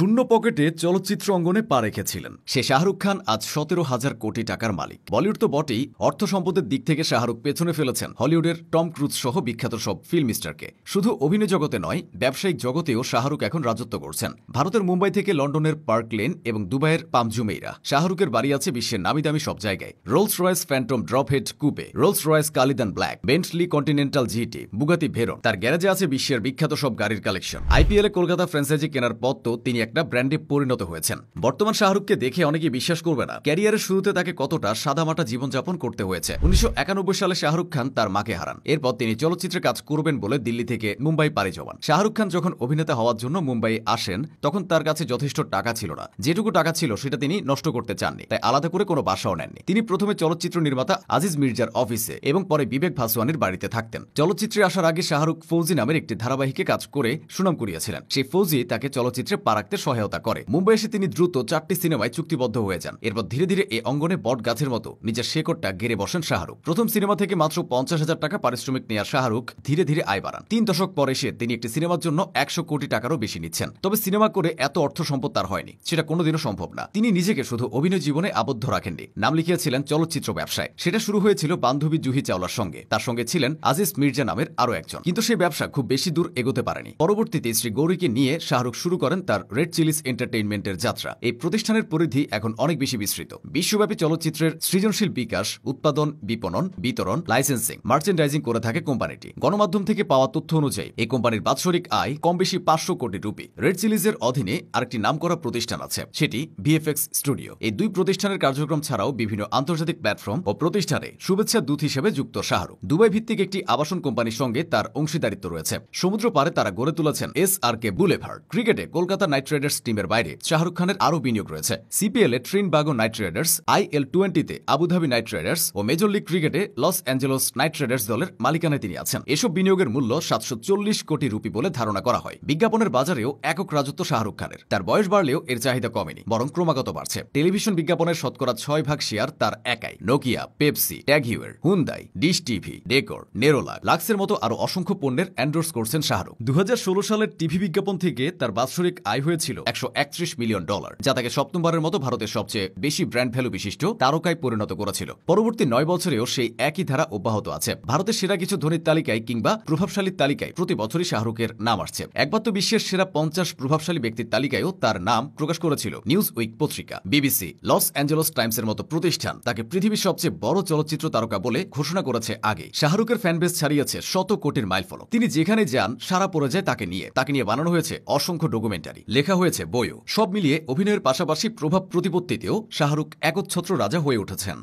শূন্য পকেটে চলচ্চিত্র অঙ্গনে পা রেখেছিলেন সে শাহরুখ খান। আজ 17,000 কোটি টাকার মালিক। বলিউড তো বটেই, অর্থ সম্পদের দিক থেকে শাহরুখ পেছনে ফেলেছেন হলিউডের টম ক্রুজ সহ বিখ্যাত সব ফিল্ম স্টারকে। শুধু অভিনয় জগতে নয়, ব্যবসায়িক জগতেও শাহরুখ এখন রাজত্ব করছেন। ভারতের মুম্বাই থেকে লন্ডনের পার্ক লেন এবং দুবাইয়ের পামজুমেইরা, শাহরুখের বাড়ি আছে বিশ্বের নামি দামি সব জায়গায়। Rolls Royce Phantom drophead coupe, Rolls Royce Cullinan black, Bentley Continental GT, Bugatti Veyron. তার গ্যারেজে আছে বিশ্বের বিখ্যাত সব গাড়ির কালেকশন। আইপিএল এ কলকাতা ফ্র্যাঞ্চাইজি কেনার পর তো তিনি একটা ব্র্যান্ডে পরিণত হয়েছেন। বর্তমান শাহরুখকে দেখে অনেকেই বিশ্বাস করবে না ক্যারিয়ারের শুরুতে তাকে কতটা সাদামাটা জীবনযাপন করতে হয়েছে। 1991 সালে শাহরুখ খান তার মাকে হারান। এরপর তিনি চলচ্চিত্রে কাজ করবেন বলে দিল্লি থেকে মুম্বাই পাড়ি জমান। শাহরুখ খান যখন অভিনেতা হওয়ার জন্য মুম্বাই আসেন, তখন তার কাছে যথেষ্ট টাকা ছিল না। যেটুকু টাকা ছিল সেটা তিনি নষ্ট করতে চাননি, তাই আলাদা করে কোনো বাসাও নেননি। তিনি প্রথমে চলচ্চিত্র নির্মাতা আজিজ মির্জার অফিসে এবং পরে বিবেক ভাসওয়ানির বাড়িতে থাকতেন। চলচ্চিত্রে আসার আগে শাহরুখ ফৌজি নামের একটি ধারাবাহিকে কাজ করে সুনাম কুড়িয়েছিলেন। সেই ফৌজি তাকে চলচ্চিত্রে পা রাখতে সহায়তা করে। মুম্বাই এসে তিনি দ্রুত 4টি সিনেমায় চুক্তিবদ্ধ হয়ে যান। এরপর ধীরে ধীরে এই অঙ্গনে বট গাছের মতো নিজের শেকড়টা গেড়ে বসেন শাহরুখ। প্রথম সিনেমা থেকে মাত্র 50,000 টাকা পারিশ্রমিক নেওয়া শাহরুখ ধীরে ধীরে আয় বাড়ান। 3 দশক পরে এসে তিনি একটি সিনেমার জন্য 100 কোটি টাকারও বেশি নিচ্ছেন। তবে সিনেমা করে এত অর্থ সম্পদ তার হয়নি, সেটা কোনোদিনও সম্ভব না। তিনি নিজেকে শুধু অভিনয় জীবনে আবদ্ধ রাখেননি, নাম লিখিয়েছিলেন চলচ্চিত্র ব্যবসায়। সেটা শুরু হয়েছিল বান্ধবী জুহি চাওলার সঙ্গে। তার সঙ্গে ছিলেন আজিজ মির্জা নামের আরও একজন। কিন্তু সেই ব্যবসা খুব বেশি দূর এগোতে পারেনি। পরবর্তীতে স্ত্রী গৌরীকে নিয়ে শাহরুখ শুরু করেন তার রেড চিলিস এন্টারটেইনমেন্টের যাত্রা। এই প্রতিষ্ঠানের পরিধি এখন অনেক বেশি বিস্তৃত। বিশ্বব্যাপী চলচ্চিত্রের সৃজনশীল বিকাশ, উৎপাদন, বিপণন, বিতরণ, লাইসেন্সিং, মার্চেন্ডাইজিং করে থাকে কোম্পানিটি। গণমাধ্যম থেকে পাওয়া তথ্য অনুযায়ী এই কোম্পানির বাৎসরিক আয় কম বেশি 500 কোটি রুপি। রেড চিলিজের অধীনে আরেকটি নামকরা প্রতিষ্ঠান আছে, সেটি ভিএফএক্স স্টুডিও। এই দুই প্রতিষ্ঠানের কার্যক্রম ছাড়াও বিভিন্ন আন্তর্জাতিক প্ল্যাটফর্ম ও প্রতিষ্ঠানে শুভেচ্ছা দূত হিসেবে যুক্ত শাহরুখ। দুবাই ভিত্তিক একটি আবাসন কোম্পানির সঙ্গে তার অংশীদারিত্ব রয়েছে। সমুদ্র পারে তারা গড়ে তুলেছেন SRK বুলেভার্ড। ক্রিকেটে কলকাতা নাইট রাইডার্স টিমের বাইরে শাহরুখ খানের আরও বিনিয়োগ রয়েছে। সিপিএল এ ট্রিনবাগো নাইট রাইডার্স, IL-20 তে আবুধাবি নাইট রাইডার্স ও মেজর লিগ ক্রিকেটে লস অ্যাঞ্জেলস নাইট রাইডার্স দলের মালিকানায় তিনি আছেন। এসব বিনিয়োগের মূল্য 740 কোটি রুপি বলে ধারণা করা হয়। বিজ্ঞাপনের বাজারেও একক রাজত্ব শাহরুখ খানের। তার বয়স বাড়লেও এর চাহিদা কমেনি, বরং ক্রমাগত বাড়ছে। টেলিভিশন বিজ্ঞাপনের শতকরা 6 ভাগ শেয়ার তার একাই। Nokia, Pepsi, TAG Heuer, Hyundai, dish TV, D'Decor, Nerolac, লাক্সের মতো আরো অসংখ্য পণ্যের এন্ডোর্স করছেন শাহরুখ। 2016 সালের টিভি বিজ্ঞাপন থেকে তার বাৎসরিক আয় হয়েছিল $131 মিলিয়ন, যা তাকে সপ্তমবারের মতো ভারতের সবচেয়ে বেশি ব্র্যান্ড ভ্যালু বিশিষ্ট তারকায় পরিণত করেছিল। পরবর্তী 9 বছরেও সেই একই ধারা অব্যাহত আছে। ভারতের সেরা কিছু ধনীর তালিকায় কিংবা প্রভাবশালীর তালিকায় প্রতি বছরই শাহরুখের নাম আসছে। একবার তো বিশ্বের সেরা 50 প্রভাবশালী ব্যক্তির তালিকায়ও তার নাম প্রকাশ করেছিল নিউজ উইক পত্রিকা। বিবিসি, লস অ্যাঞ্জেলস টাইমসের মতো প্রতিষ্ঠান তাকে পৃথিবীর সবচেয়ে বড় চলচ্চিত্র তারকা বলে ঘোষণা করেছে আগে। শাহরুখের ফ্যানবেস ছাড়িয়েছে 100 কোটির মাইলফলক। তিনি যেখানে যান সারা পড়ে যায় তাকে নিয়ে বানানো হয়েছে অসংখ্য ডকুমেন্টারি, লেখা হয়েছে বইও। সব মিলিয়ে অভিনয়ের পাশাপাশি প্রভাব প্রতিপত্তিতেও শাহরুখ একচ্ছত্র রাজা হয়ে উঠেছেন।